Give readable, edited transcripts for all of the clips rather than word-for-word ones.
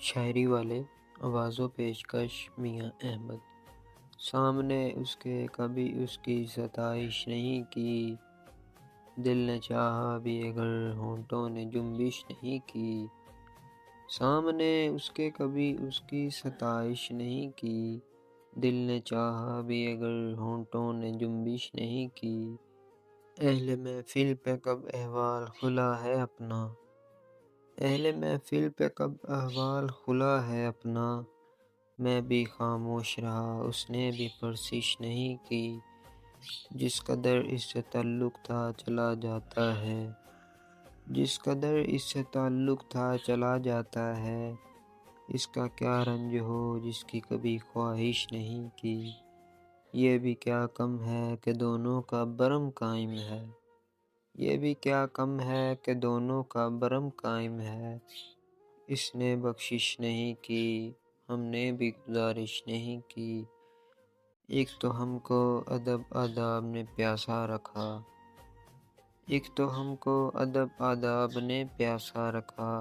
شاعری والے آواز و پیشکش میاں احمد۔ سامنے اس کے کبھی اس کی ستائش نہیں کی، دل نے چاہا بھی اگر ہونٹوں نے جنبش نہیں کی۔ سامنے اس کے کبھی اس کی ستائش نہیں کی، دل نے چاہا بھی اگر ہونٹوں نے جنبش نہیں کی۔ اہل محفل پہ کب احوال کھلا ہے اپنا، اہل محفل پہ کب احوال کھلا ہے اپنا۔ میں بھی خاموش رہا اس نے بھی پرسش نہیں کی، جس قدر اس سے تعلق تھا چلا جاتا ہے، جس قدر اس سے تعلق تھا چلا جاتا ہے۔ اس کا کیا رنج ہو جس کی کبھی خواہش نہیں کی، یہ بھی کیا کم ہے کہ دونوں کا برم قائم ہے، یہ بھی کیا کم ہے کہ دونوں کا برم قائم ہے۔ اس نے بخشش نہیں کی، ہم نے بھی گزارش نہیں کی۔ ایک تو ہم کو ادب آداب نے پیاسا رکھا، ایک تو ہم کو ادب آداب نے پیاسا رکھا،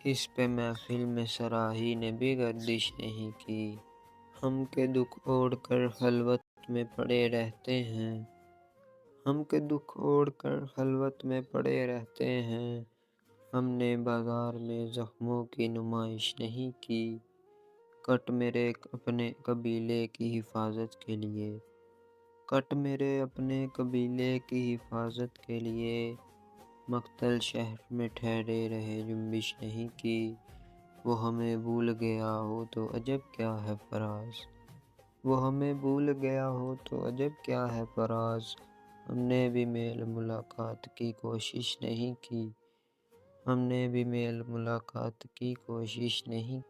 اس پہ محفل میں صراحی نے بھی گردش نہیں کی۔ ہم کے دکھ اوڑھ کر خلوت میں پڑے رہتے ہیں، ہم کے دکھ اوڑھ کر خلوت میں پڑے رہتے ہیں۔ ہم نے بازار میں زخموں کی نمائش نہیں کی، کٹ میرے اپنے قبیلے کی حفاظت کے لیے، کٹ میرے اپنے قبیلے کی حفاظت کے لیے۔ مقتل شہر میں ٹھہرے رہے جنبش نہیں کی، وہ ہمیں بھول گیا ہو تو عجب کیا ہے فراز، وہ ہمیں بھول گیا ہو تو عجب کیا ہے فراز۔ ہم نے بھی میل ملاقات کی کوشش نہیں کی، ہم نے بھی میل ملاقات کی کوشش نہیں